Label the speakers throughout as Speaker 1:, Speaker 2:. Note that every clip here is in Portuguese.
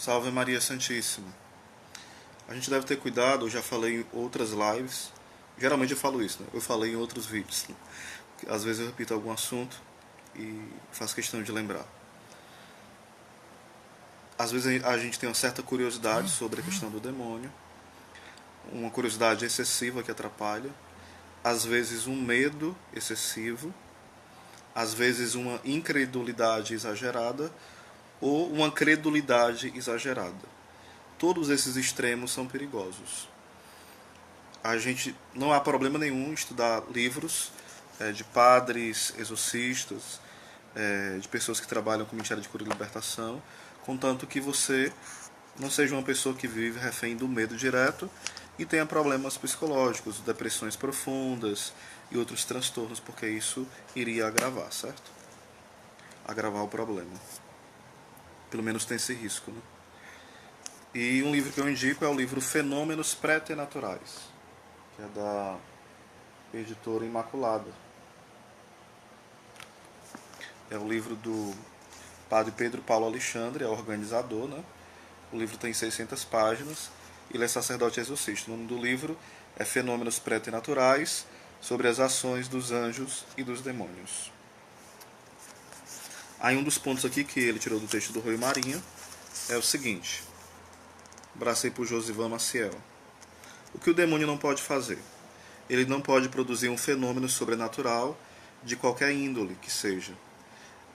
Speaker 1: Salve Maria Santíssima. A gente deve ter cuidado, eu já falei em outras lives. Geralmente eu falo isso, né? Eu falei em outros vídeos. Às vezes eu repito algum assunto e faço questão de lembrar. Às vezes a gente tem uma certa curiosidade sobre a questão do demônio, uma curiosidade excessiva que atrapalha, às vezes um medo excessivo, às vezes uma incredulidade exagerada ou uma credulidade exagerada. Todos esses extremos são perigosos. A gente não há problema nenhum em estudar livros de padres, exorcistas, de pessoas que trabalham com Ministério de Cura e Libertação, contanto que você não seja uma pessoa que vive refém do medo direto e tenha problemas psicológicos, depressões profundas e outros transtornos, porque isso iria agravar, certo? Agravar o problema. Pelo menos tem esse risco, né? E um livro que eu indico é o livro Fenômenos Préternaturais, que é da editora Imaculada. É o livro do padre Pedro Paulo Alexandre, é organizador, né? O livro tem 600 páginas, ele é sacerdote exorcista. O nome do livro é Fenômenos Préternaturais, sobre as ações dos anjos e dos demônios. Aí um dos pontos aqui que ele tirou do texto do Rui Marinho é o seguinte: abracei por Josivan Maciel. O que o demônio não pode fazer? Ele não pode produzir um fenômeno sobrenatural de qualquer índole que seja.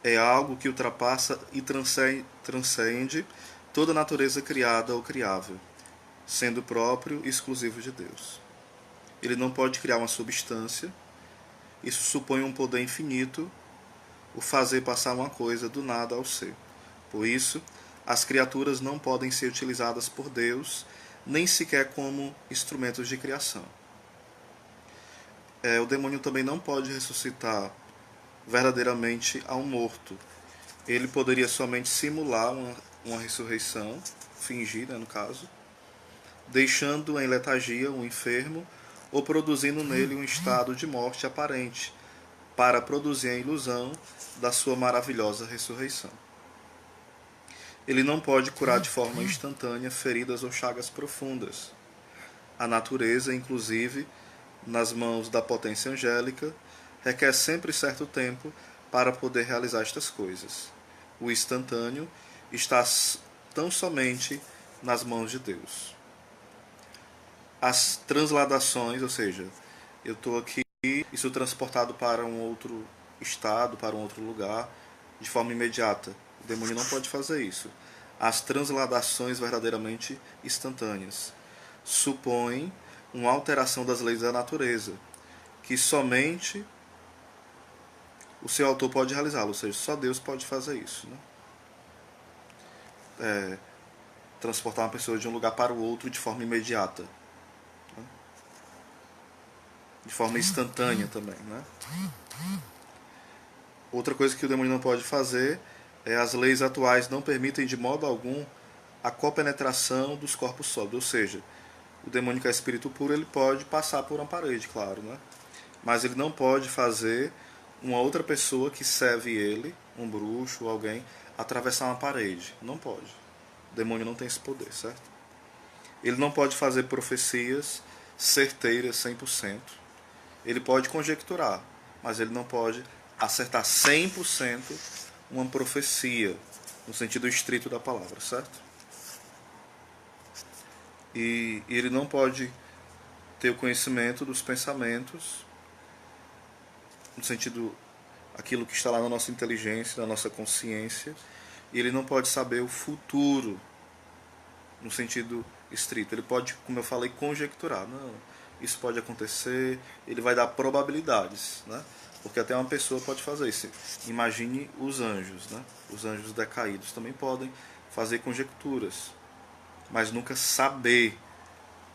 Speaker 1: É algo que ultrapassa e transcende toda a natureza criada ou criável, sendo próprio e exclusivo de Deus. Ele não pode criar uma substância. Isso supõe um poder infinito, o fazer passar uma coisa do nada ao ser. Por isso, as criaturas não podem ser utilizadas por Deus, nem sequer como instrumentos de criação. O demônio também não pode ressuscitar verdadeiramente a um morto. Ele poderia somente simular uma ressurreição, fingida no caso, deixando em letargia um enfermo ou produzindo nele um estado de morte aparente, para produzir a ilusão da sua maravilhosa ressurreição. Ele não pode curar de forma instantânea feridas ou chagas profundas. A natureza, inclusive, nas mãos da potência angélica, requer sempre certo tempo para poder realizar estas coisas. O instantâneo está tão somente nas mãos de Deus. As transladações, ou seja, eu estou aqui e sou transportado para um outro estado, para um outro lugar, de forma imediata. O demônio não pode fazer isso. As transladações verdadeiramente instantâneas supõem uma alteração das leis da natureza, que somente o seu autor pode realizá-lo, ou seja, só Deus pode fazer isso, né? Transportar uma pessoa de um lugar para o outro de forma imediata, né? De forma instantânea também, né? Outra coisa que o demônio não pode fazer as leis atuais não permitem de modo algum a copenetração dos corpos sólidos, ou seja, o demônio que é espírito puro, ele pode passar por uma parede, claro, né? Mas ele não pode fazer uma outra pessoa que serve ele, um bruxo ou alguém, atravessar uma parede. Não pode. O demônio não tem esse poder, certo? Ele não pode fazer profecias certeiras 100%. Ele pode conjecturar, mas ele não pode acertar 100% uma profecia, no sentido estrito da palavra, certo? E ele não pode ter o conhecimento dos pensamentos, no sentido aquilo que está lá na nossa inteligência, na nossa consciência, e ele não pode saber o futuro, no sentido estrito. Ele pode, como eu falei, conjecturar. Não, isso pode acontecer, ele vai dar probabilidades, né? Porque até uma pessoa pode fazer isso. Imagine os anjos, né? Os anjos decaídos também podem fazer conjecturas, mas nunca saber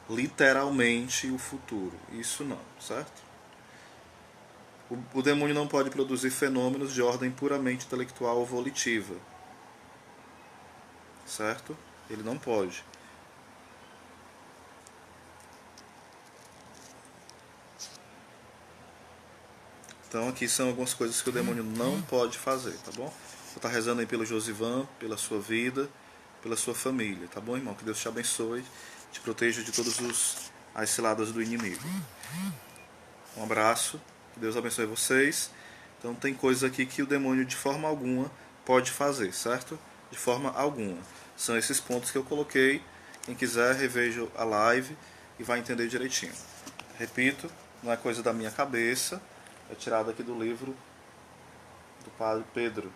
Speaker 1: literalmente o futuro. Isso não, certo? O demônio não pode produzir fenômenos de ordem puramente intelectual ou volitiva, certo? Ele não pode. Então aqui são algumas coisas que o demônio não pode fazer, tá bom? Vou estar rezando aí pelo Josivan, pela sua vida, pela sua família, tá bom, irmão? Que Deus te abençoe, te proteja de todas as ciladas do inimigo. Um abraço, que Deus abençoe vocês. Então tem coisas aqui que o demônio de forma alguma pode fazer, certo? De forma alguma. São esses pontos que eu coloquei. Quem quiser, reveja a live e vai entender direitinho. Repito, não é coisa da minha cabeça, é tirado aqui do livro do Padre Pedro.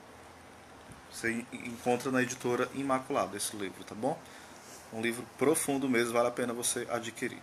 Speaker 1: Você encontra na editora Imaculada esse livro, tá bom? Um livro profundo mesmo, vale a pena você adquirir.